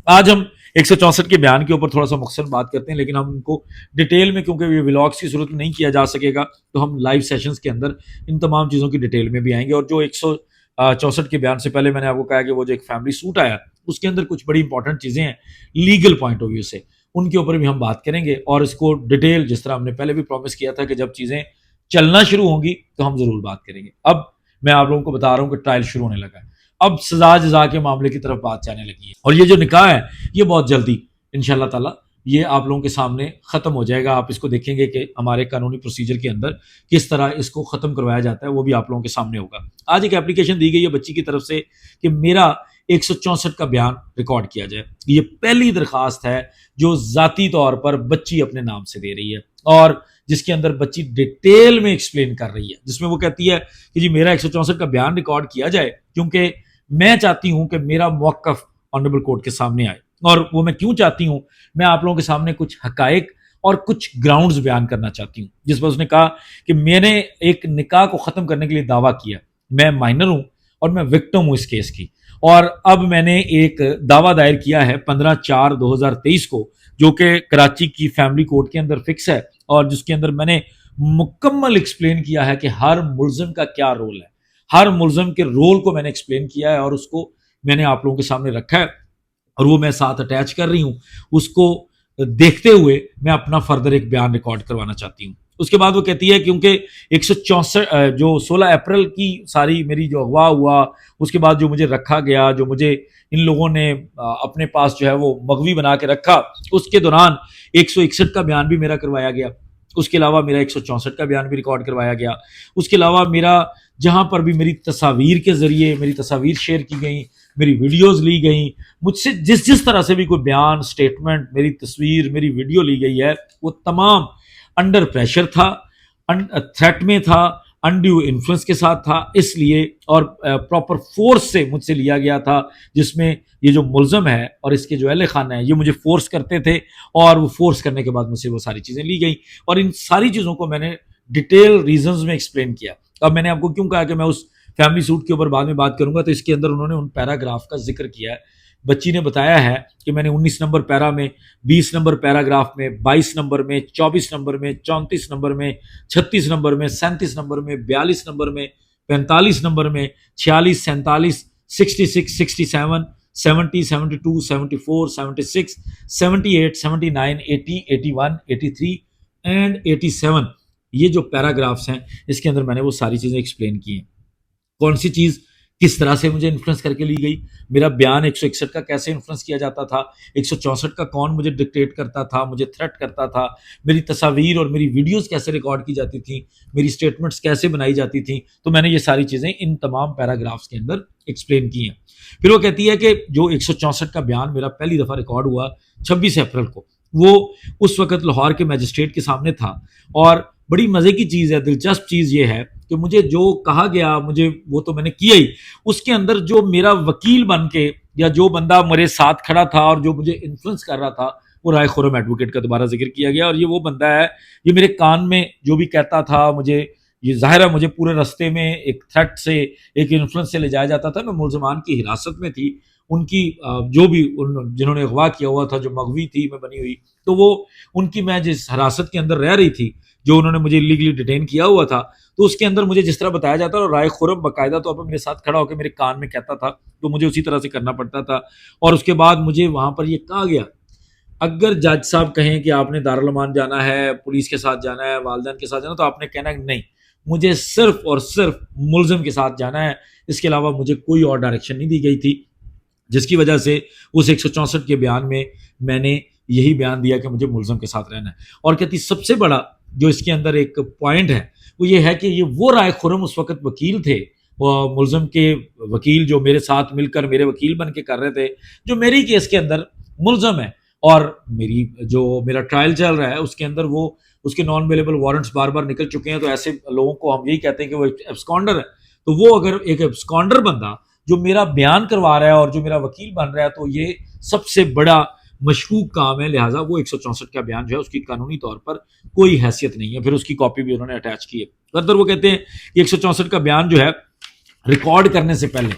آج ہم 164 کے بیان کے اوپر تھوڑا سا مختصر بات کرتے ہیں، لیکن ہم ان کو ڈیٹیل میں، کیونکہ یہ ولاگس کی صورت میں نہیں کیا جا سکے گا، تو ہم لائیو سیشنز کے اندر ان تمام چیزوں کی ڈیٹیل میں بھی آئیں گے. اور جو 164 کے بیان سے پہلے میں نے آپ کو کہا کہ وہ جو ایک فیملی سوٹ آیا اس کے اندر کچھ بڑی انپورٹنٹ چیزیں ہیں لیگل پوائنٹ آف ویو سے، ان کے اوپر بھی ہم بات کریں گے. اور اس کو ڈیٹیل جس طرح ہم نے پہلے بھی پرومس کیا تھا کہ جب چیزیں چلنا شروع ہوں گی تو ہم ضرور بات کریں گے. اب میں آپ لوگوں کو بتا رہا ہوں کہ ٹرائل شروع ہونے لگا ہے، اب سزا جزا کے معاملے کی طرف بات جانے لگی ہے. اور یہ جو نکاح ہے یہ بہت جلدی انشاءاللہ تعالی یہ آپ لوگوں کے سامنے ختم ہو جائے گا. آپ اس کو دیکھیں گے کہ ہمارے قانونی پروسیجر کے اندر کس طرح اس کو ختم کروایا جاتا ہے، وہ بھی آپ لوگوں کے سامنے ہوگا. آج ایک اپلیکیشن دی گئی ہے بچی کی طرف سے کہ میرا 164 کا بیان ریکارڈ کیا جائے. یہ پہلی درخواست ہے جو ذاتی طور پر بچی اپنے نام سے دے رہی ہے، اور جس کے اندر بچی ڈیٹیل میں ایکسپلین کر رہی ہے، جس میں وہ کہتی ہے کہ جی میرا 164 کا بیان ریکارڈ کیا جائے کیونکہ میں چاہتی ہوں کہ میرا موقف آنریبل کورٹ کے سامنے آئے. اور وہ میں کیوں چاہتی ہوں، میں آپ لوگوں کے سامنے کچھ حقائق اور کچھ گراؤنڈز بیان کرنا چاہتی ہوں. جس پر اس نے کہا کہ میں نے ایک نکاح کو ختم کرنے کے لیے دعویٰ کیا، میں مائنر ہوں اور میں وکٹم ہوں اس کیس کی، اور اب میں نے ایک دعویٰ دائر کیا ہے 15/4/2023 کو، جو کہ کراچی کی فیملی کورٹ کے اندر فکس ہے، اور جس کے اندر میں نے مکمل ایکسپلین کیا ہے کہ ہر ملزم کا کیا رول ہے. ہر ملزم کے رول کو میں نے ایکسپلین کیا ہے اور اس کو میں نے آپ لوگوں کے سامنے رکھا ہے، اور وہ میں ساتھ اٹیچ کر رہی ہوں. اس کو دیکھتے ہوئے میں اپنا فردر ایک بیان ریکارڈ کروانا چاہتی ہوں. اس کے بعد وہ کہتی ہے کیونکہ 164 جو 16 اپریل کی ساری میری جو اغوا ہوا، اس کے بعد جو مجھے رکھا گیا، جو مجھے ان لوگوں نے اپنے پاس جو ہے وہ مغوی بنا کے رکھا، اس کے دوران 161 کا بیان بھی میرا کروایا گیا. اس کے علاوہ میرا 164 کا بیان بھی ریکارڈ کروایا گیا. اس کے علاوہ میرا جہاں پر بھی میری تصاویر کے ذریعے میری تصاویر شیئر کی گئیں، میری ویڈیوز لی گئیں، مجھ سے جس طرح سے بھی کوئی بیان، سٹیٹمنٹ، میری تصویر، میری ویڈیو لی گئی ہے، وہ تمام انڈر پریشر تھا، تھریٹ میں تھا، انڈیو انفلوئنس کے ساتھ تھا، اس لیے اور پراپر فورس سے مجھ سے لیا گیا تھا، جس میں یہ جو ملزم ہے اور اس کے جو اہل خانہ ہے یہ مجھے فورس کرتے تھے، اور وہ فورس کرنے کے بعد مجھ سے وہ ساری چیزیں لی گئیں. اور ان ساری چیزوں کو میں نے ڈیٹیل ریزنز میں ایکسپلین کیا. اب میں نے آپ کو کیوں کہا کہ میں اس فیملی سوٹ کے اوپر بعد میں بات کروں گا، تو اس کے اندر انہوں نے ان پیراگراف کا ذکر کیا ہے. بچی نے بتایا ہے کہ میں نے 19 نمبر پیرا میں، 20 نمبر پیراگراف میں، 22 نمبر میں، 24 نمبر میں، 34 نمبر میں، 36 نمبر میں، 37 نمبر میں، 42 نمبر میں، 45 نمبر میں، 46، 47، 66، 67، 70، 72، 74، 76، 78، 79، 80، 81، 83 اینڈ 87، یہ جو پیراگرافس ہیں اس کے اندر میں نے وہ ساری چیزیں ایکسپلین کی ہیں. کون سی چیز کس طرح سے مجھے انفلوئنس کر کے لی گئی، میرا بیان 161 کا کیسے انفلوئنس کیا جاتا تھا، 164 کا کون مجھے ڈکٹیٹ کرتا تھا، مجھے تھریٹ کرتا تھا، میری تصاویر اور میری ویڈیوز کیسے ریکارڈ کی جاتی تھیں، میری سٹیٹمنٹس کیسے بنائی جاتی تھیں. تو میں نے یہ ساری چیزیں ان تمام پیراگرافس کے اندر ایکسپلین کی ہیں. پھر وہ کہتی ہے کہ جو 164 کا بیان میرا پہلی دفعہ ریکارڈ ہوا 26 اپریل کو، وہ اس وقت لاہور کے میجسٹریٹ کے سامنے تھا. اور بڑی مزے کی چیز ہے، دلچسپ چیز یہ ہے کہ مجھے جو کہا گیا مجھے وہ تو میں نے کیا ہی، اس کے اندر جو میرا وکیل بن کے یا جو بندہ میرے ساتھ کھڑا تھا اور جو مجھے انفلوئنس کر رہا تھا، وہ رائے خرم ایڈوکیٹ کا دوبارہ ذکر کیا گیا. اور یہ وہ بندہ ہے، یہ میرے کان میں جو بھی کہتا تھا، مجھے یہ ظاہر ہے مجھے پورے رستے میں ایک تھریٹ سے، ایک انفلوئنس سے لے جایا جاتا تھا. میں ملزمان کی حراست میں تھی، ان کی جو بھی جنہوں نے اغوا کیا ہوا تھا، جو مغوی تھی میں بنی ہوئی، تو وہ ان کی میں جس حراست کے اندر رہ رہی تھی، جو انہوں نے مجھے لیگلی ڈیٹین کیا ہوا تھا، تو اس کے اندر مجھے جس طرح بتایا جاتا اور رائے خرم باقاعدہ طور پر میرے ساتھ کھڑا ہو کے میرے کان میں کہتا تھا، تو مجھے اسی طرح سے کرنا پڑتا تھا. اور اس کے بعد مجھے وہاں پر یہ کہا گیا، اگر جج صاحب کہیں کہ آپ نے دارالامان جانا ہے، پولیس کے ساتھ جانا ہے، والدین کے ساتھ جانا ہے، تو آپ نے کہنا ہے نہیں، مجھے صرف اور صرف ملزم کے ساتھ جانا ہے، اس کے علاوہ مجھے کوئی اور ڈائریکشن نہیں دی گئی تھی. جس کی وجہ سے اس 164 کے بیان میں نے یہی بیان دیا کہ مجھے ملزم کے ساتھ رہنا ہے. اور کہتی سب سے بڑا جو اس کے اندر ایک پوائنٹ ہے وہ یہ ہے کہ یہ وہ رائے خرم اس وقت وکیل تھے، وہ ملزم کے وکیل جو میرے ساتھ مل کر میرے وکیل بن کے کر رہے تھے، جو میری کیس کے اندر ملزم ہے، اور میری جو میرا ٹرائل چل رہا ہے اس کے اندر وہ اس کے نان اویلیبل وارنٹس بار بار نکل چکے ہیں. تو ایسے لوگوں کو ہم یہی کہتے ہیں کہ وہ ایبسکانڈر ہے. تو وہ اگر ایک ایبسکانڈر بندہ جو میرا بیان کروا رہا ہے اور جو میرا وکیل بن رہا ہے، تو یہ سب سے بڑا مشکوک کام ہے. لہٰذا وہ 164 کا بیان جو ہے اس کی قانونی طور پر کوئی حیثیت نہیں ہے. پھر اس کی کاپی بھی انہوں نے اٹیچ کی ہے. فردر وہ کہتے ہیں کہ 164 کا بیان جو ہے ریکارڈ کرنے سے پہلے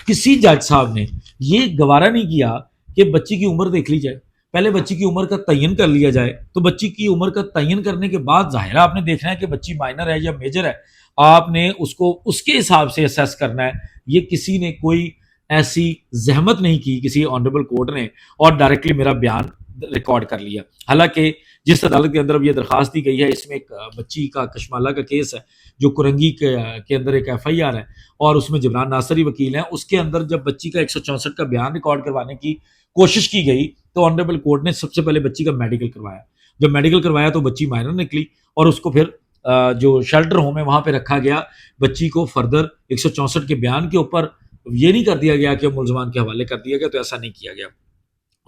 کسی جج صاحب نے یہ گوارا نہیں کیا کہ بچی کی عمر دیکھ لی جائے، پہلے بچی کی عمر کا تعین کر لیا جائے. تو بچی کی عمر کا تعین کرنے کے بعد ظاہر آپ نے دیکھنا ہے کہ بچی مائنر ہے یا میجر ہے، آپ نے اس کو اس کے حساب سے اسیس کرنا ہے. یہ کسی نے کوئی ایسی زحمت نہیں کی کسی آنریبل کورٹ نے اور ڈائریکٹلی میرا بیان ریکارڈ کر لیا. حالانکہ جس عدالت کے اندر اب یہ درخواست دی گئی ہے اس میں ایک بچی کا کشمالہ کا کیس ہے جو کرنگی کے اندر ایک ایف آئی آر ہے اور اس میں جبران ناصری وکیل ہیں. اس کے اندر جب بچی کا 164 کا بیان ریکارڈ کروانے کی کوشش کی گئی تو آنریبل کورٹ نے سب سے پہلے بچی کا میڈیکل کروایا. جب میڈیکل کروایا تو بچی مائنر نکلی اور اس کو پھر جو شیلٹر ہوم ہے وہاں پہ رکھا گیا. بچی کو فردر 164 کے بیان کے اوپر یہ نہیں کر دیا گیا کہ ملزمان کے حوالے کر دیا گیا، تو ایسا نہیں کیا گیا.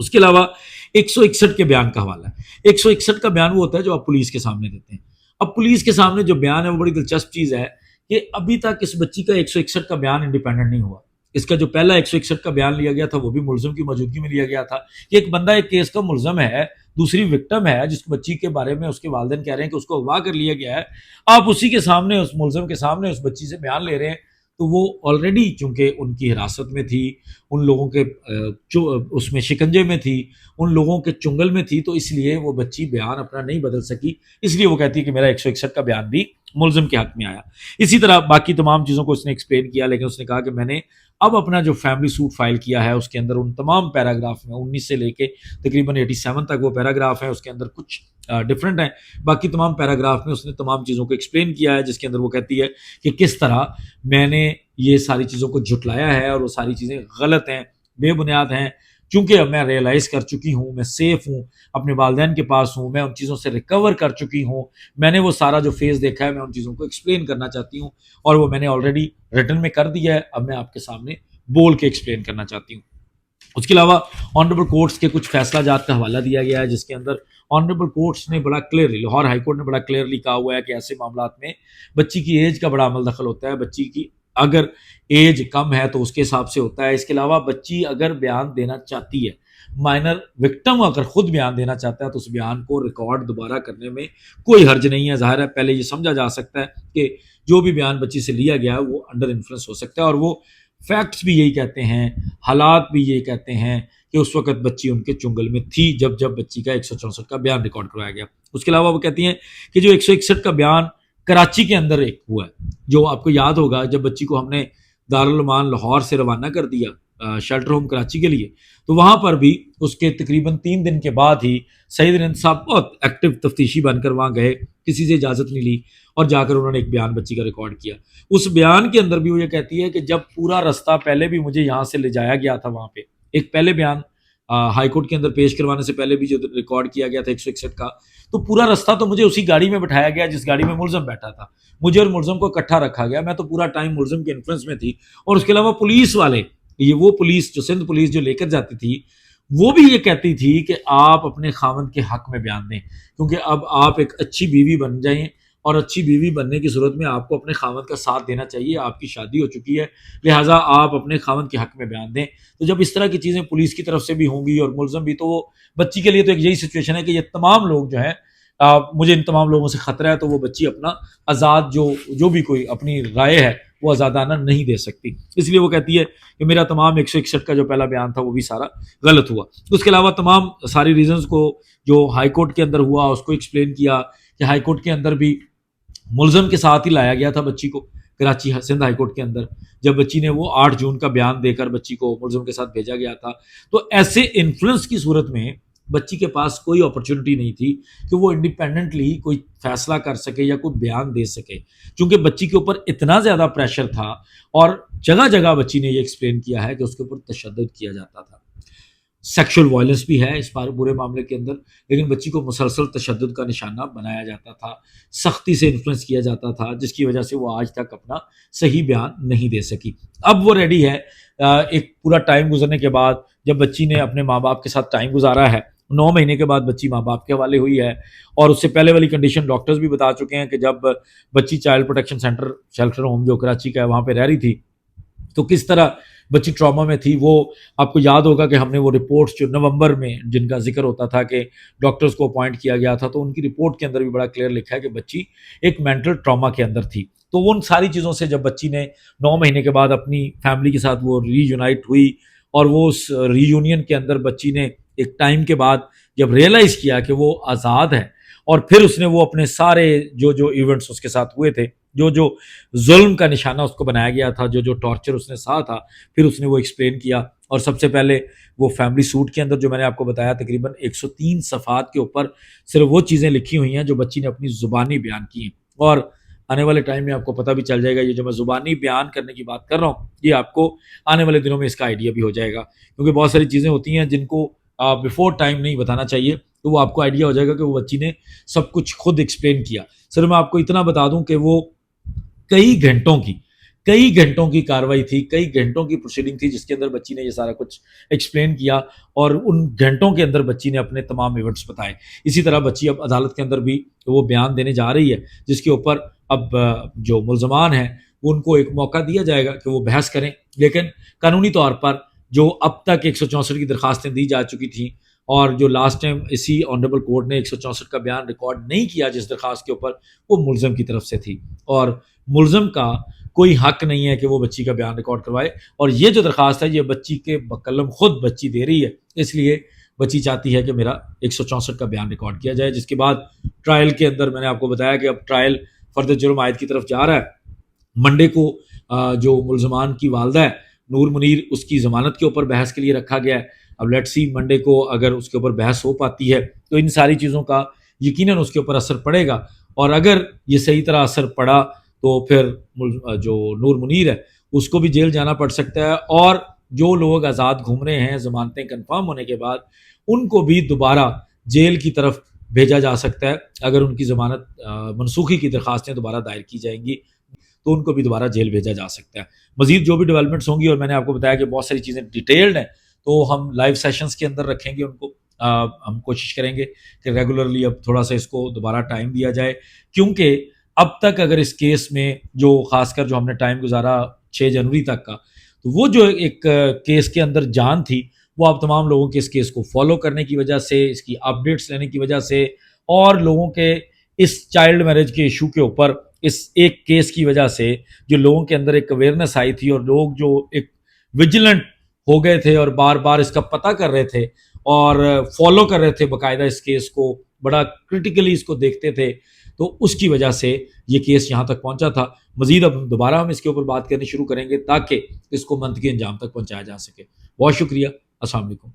اس کے علاوہ 161 کے بیان کا حوالہ ہے. 161 کا بیان وہ ہوتا ہے جو آپ پولیس کے سامنے دیتے ہیں. اب پولیس کے سامنے جو بیان ہے وہ بڑی دلچسپ چیز ہے کہ ابھی تک اس بچی کا 161 کا بیان انڈیپینڈنٹ نہیں ہوا. اس کا جو پہلا 161 کا بیان لیا گیا تھا وہ بھی ملزم کی موجودگی میں لیا گیا تھا کہ ایک بندہ ایک کیس کا ملزم ہے، دوسری وکٹم ہے جس بچی کے بارے میں اس کے والدین کہہ رہے ہیں کہ اس کو اغوا کر لیا گیا ہے. آپ اسی کے سامنے اس ملزم کے سامنے اس بچی سے بیان لے رہے ہیں. تو وہ آلریڈی چونکہ ان کی حراست میں تھی، ان لوگوں کے اس میں شکنجے میں تھی، ان لوگوں کے چنگل میں تھی، تو اس لیے وہ بچی بیان اپنا نہیں بدل سکی. اس لیے وہ کہتی ہے کہ میرا 161 کا بیان بھی ملزم کے حق میں آیا. اسی طرح باقی تمام چیزوں کو اس نے ایکسپلین کیا، لیکن اس نے کہا کہ میں نے اب اپنا جو فیملی سوٹ فائل کیا ہے اس کے اندر ان تمام پیراگراف میں 19 سے لے کے تقریباً 87 تک وہ پیراگراف ہیں، اس کے اندر کچھ ڈفرینٹ ہیں. باقی تمام پیراگراف میں اس نے تمام چیزوں کو ایکسپلین کیا ہے، جس کے اندر وہ کہتی ہے کہ کس طرح میں نے یہ ساری چیزوں کو جھٹلایا ہے اور وہ ساری چیزیں غلط ہیں، بے بنیاد ہیں. چونکہ اب میں ریئلائز کر چکی ہوں، میں سیف ہوں، اپنے والدین کے پاس ہوں، میں ان چیزوں سے ریکور کر چکی ہوں، میں نے وہ سارا جو فیز دیکھا ہے میں ان چیزوں کو ایکسپلین کرنا چاہتی ہوں اور وہ میں نے آلریڈی ریٹن میں کر دیا ہے. اب میں آپ کے سامنے بول کے ایکسپلین کرنا چاہتی ہوں. اس کے علاوہ آنریبل کورٹس کے کچھ فیصلہ جات کا حوالہ دیا گیا ہے، جس کے اندر آنریبل کورٹس نے بڑا کلیئرلی، لاہور ہائی کورٹ نے بڑا کلیئرلی کہا ہوا ہے کہ ایسے معاملات میں بچی کی ایج کا بڑا عمل دخل ہوتا ہے. بچی کی اگر ایج کم ہے تو اس کے حساب سے ہوتا ہے. اس کے علاوہ بچی اگر بیان دینا چاہتی ہے، مائنر وکٹم اگر خود بیان دینا چاہتا ہے تو اس بیان کو ریکارڈ دوبارہ کرنے میں کوئی حرج نہیں ہے. ظاہر ہے پہلے یہ سمجھا جا سکتا ہے کہ جو بھی بیان بچی سے لیا گیا ہے وہ انڈر انفلوئنس ہو سکتا ہے، اور وہ فیکٹس بھی یہی کہتے ہیں، حالات بھی یہی کہتے ہیں کہ اس وقت بچی ان کے چنگل میں تھی جب بچی کا 164 کا بیان ریکارڈ کروایا گیا. اس کے علاوہ وہ کہتی ہیں کہ جو 161 کا بیان کراچی کے اندر ایک ہوا ہے، جو آپ کو یاد ہوگا جب بچی کو ہم نے دارالامان لاہور سے روانہ کر دیا شیلٹر ہوم کراچی کے لیے، تو وہاں پر بھی اس کے تقریباً 3 دن کے بعد ہی سعید رند صاحب بہت ایکٹیو تفتیشی بن کر وہاں گئے، کسی سے اجازت نہیں لی اور جا کر انہوں نے ایک بیان بچی کا ریکارڈ کیا. اس بیان کے اندر بھی وہ یہ کہتی ہے کہ جب پورا رستہ پہلے بھی مجھے یہاں سے لے جایا گیا تھا، وہاں پہ ایک پہلے بیان ہائی کورٹ کے اندر پیش کروانے سے پہلے بھی جو ریکارڈ کیا گیا تھا 161 کا، تو پورا رستہ تو مجھے اسی گاڑی میں بٹھایا گیا جس گاڑی میں ملزم بیٹھا تھا. مجھے اور ملزم کو اکٹھا رکھا گیا، میں تو پورا ٹائم ملزم کے انفلوئنس میں تھی. اور اس کے علاوہ پولیس والے، یہ وہ پولیس جو سندھ پولیس جو لے کر جاتی تھی، وہ بھی یہ کہتی تھی کہ آپ اپنے خاوند کے حق میں بیان دیں، کیونکہ اب آپ ایک اچھی بیوی بن جائیں، اور اچھی بیوی بننے کی صورت میں آپ کو اپنے خاوند کا ساتھ دینا چاہیے. آپ کی شادی ہو چکی ہے، لہٰذا آپ اپنے خاوند کے حق میں بیان دیں. تو جب اس طرح کی چیزیں پولیس کی طرف سے بھی ہوں گی اور ملزم بھی، تو وہ بچی کے لیے تو ایک یہی سچویشن ہے کہ یہ تمام لوگ جو ہیں، مجھے ان تمام لوگوں سے خطرہ ہے، تو وہ بچی اپنا آزاد جو بھی کوئی اپنی رائے ہے وہ آزادانہ نہیں دے سکتی. اس لیے وہ کہتی ہے کہ میرا تمام 161 کا جو پہلا بیان تھا وہ بھی سارا غلط ہوا. اس کے علاوہ تمام ساری ریزنز کو جو ہائی کورٹ کے اندر ہوا اس کو ایکسپلین کیا کہ ہائی کورٹ کے اندر بھی ملزم کے ساتھ ہی لایا گیا تھا بچی کو، کراچی سندھ ہائی کورٹ کے اندر جب بچی نے وہ 8 جون کا بیان دے کر بچی کو ملزم کے ساتھ بھیجا گیا تھا. تو ایسے انفلوئنس کی صورت میں بچی کے پاس کوئی اپرچونٹی نہیں تھی کہ وہ انڈیپینڈنٹلی کوئی فیصلہ کر سکے یا کوئی بیان دے سکے، چونکہ بچی کے اوپر اتنا زیادہ پریشر تھا. اور جگہ جگہ بچی نے یہ ایکسپلین کیا ہے کہ اس کے اوپر تشدد کیا جاتا تھا، سیکشل وائلنس بھی ہے اس پورے معاملے کے اندر، لیکن بچی کو مسلسل تشدد کا نشانہ بنایا جاتا تھا، سختی سے انفلوئنس کیا جاتا تھا، جس کی وجہ سے وہ آج تک اپنا صحیح بیان نہیں دے سکی. اب وہ ریڈی ہے، ایک پورا ٹائم گزرنے کے بعد جب بچی نے اپنے ماں باپ کے ساتھ ٹائم گزارا ہے، 9 مہینے کے بعد بچی ماں باپ کے حوالے ہوئی ہے. اور اس سے پہلے والی کنڈیشن ڈاکٹرز بھی بتا چکے ہیں کہ جب بچی child protection centre shelter home جو کراچی کا ہے وہاں پہ رہ رہی تھی تو کس طرح بچی ٹراما میں تھی. وہ آپ کو یاد ہوگا کہ ہم نے وہ رپورٹس جو نومبر میں جن کا ذکر ہوتا تھا کہ ڈاکٹرز کو اپوائنٹ کیا گیا تھا، تو ان کی رپورٹ کے اندر بھی بڑا کلیئر لکھا ہے کہ بچی ایک مینٹل ٹراما کے اندر تھی. تو وہ ان ساری چیزوں سے جب بچی نے 9 مہینے کے بعد اپنی فیملی کے ساتھ وہ ری یونائٹ ہوئی اور وہ اس ری یونین کے اندر بچی نے ایک ٹائم کے بعد جب ریئلائز کیا کہ وہ آزاد ہے، اور پھر اس نے وہ اپنے سارے جو ایونٹس اس کے ساتھ ہوئے تھے، جو ظلم کا نشانہ اس کو بنایا گیا تھا، جو ٹارچر اس نے سہا تھا، پھر اس نے وہ ایکسپلین کیا. اور سب سے پہلے وہ فیملی سوٹ کے اندر جو میں نے آپ کو بتایا تقریباً 103 صفحات کے اوپر صرف وہ چیزیں لکھی ہوئی ہیں جو بچی نے اپنی زبانی بیان کی ہیں. اور آنے والے ٹائم میں آپ کو پتہ بھی چل جائے گا، یہ جو میں زبانی بیان کرنے کی بات کر رہا ہوں یہ آپ کو آنے والے دنوں میں اس کا آئیڈیا بھی ہو جائے گا، کیونکہ بہت ساری چیزیں ہوتی ہیں جن کو بیفور ٹائم نہیں بتانا چاہیے، تو وہ آپ کو آئیڈیا ہو جائے گا کہ وہ بچی نے سب کچھ خود ایکسپلین کیا. صرف میں آپ کو اتنا بتا دوں کہ وہ کئی گھنٹوں کی کاروائی تھی، کئی گھنٹوں کی پروسیڈنگ تھی جس کے اندر بچی نے یہ سارا کچھ ایکسپلین کیا، اور ان گھنٹوں کے اندر بچی نے اپنے تمام ایونٹس بتائے. اسی طرح بچی اب عدالت کے اندر بھی وہ بیان دینے جا رہی ہے، جس کے اوپر اب جو ملزمان ہیں وہ ان کو ایک موقع دیا جائے گا کہ وہ بحث کریں. لیکن قانونی طور پر جو اب تک 164 کی درخواستیں دی جا چکی تھیں، اور جو لاسٹ ٹائم اسی آنریبل کورٹ نے 164 کا بیان ریکارڈ نہیں کیا جس درخواست کے اوپر، وہ ملزم کی طرف سے تھی، اور ملزم کا کوئی حق نہیں ہے کہ وہ بچی کا بیان ریکارڈ کروائے. اور یہ جو درخواست ہے یہ بچی کے بقلم خود بچی دے رہی ہے، اس لیے بچی چاہتی ہے کہ میرا 164 کا بیان ریکارڈ کیا جائے. جس کے بعد ٹرائل کے اندر میں نے آپ کو بتایا کہ اب ٹرائل فرد جرم عائد کی طرف جا رہا ہے. منڈے کو جو ملزمان کی والدہ ہے نور منیر، اس کی ضمانت کے اوپر بحث کے لیے رکھا گیا ہے. اب لیٹ سی منڈے کو اگر اس کے اوپر بحث ہو پاتی ہے تو ان ساری چیزوں کا یقیناً اس کے اوپر اثر پڑے گا، اور اگر یہ صحیح طرح اثر پڑا تو پھر جو نور منیر ہے اس کو بھی جیل جانا پڑ سکتا ہے، اور جو لوگ آزاد گھوم رہے ہیں ضمانتیں کنفرم ہونے کے بعد ان کو بھی دوبارہ جیل کی طرف بھیجا جا سکتا ہے. اگر ان کی ضمانت منسوخی کی درخواستیں دوبارہ دائر کی جائیں گی تو ان کو بھی دوبارہ جیل بھیجا جا سکتا ہے. مزید جو بھی ڈیولپمنٹس ہوں گی، اور میں نے آپ کو بتایا کہ بہت ساری چیزیں ڈیٹیلڈ ہیں، تو ہم لائیو سیشنز کے اندر رکھیں گے ان کو. ہم کوشش کریں گے کہ ریگولرلی اب تھوڑا سا اس کو دوبارہ ٹائم دیا جائے، کیونکہ اب تک اگر اس کیس میں جو خاص کر جو ہم نے ٹائم گزارا 6 جنوری تک کا، تو وہ جو ایک کیس کے اندر جان تھی، وہ اب تمام لوگوں کے اس کیس کو فالو کرنے کی وجہ سے، اس کی اپڈیٹس لینے کی وجہ سے، اور لوگوں کے اس چائلڈ میرج کے ایشو کے اوپر اس ایک کیس کی وجہ سے جو لوگوں کے اندر ایک اویئرنیس آئی تھی، اور لوگ جو ایک ویجیلنٹ ہو گئے تھے اور بار بار اس کا پتہ کر رہے تھے اور فالو کر رہے تھے باقاعدہ اس کیس کو، بڑا کرٹیکلی اس کو دیکھتے تھے، تو اس کی وجہ سے یہ کیس یہاں تک پہنچا تھا. مزید اب دوبارہ ہم اس کے اوپر بات کرنی شروع کریں گے تاکہ اس کو منطقی انجام تک پہنچایا جا سکے. بہت شکریہ. السلام علیکم.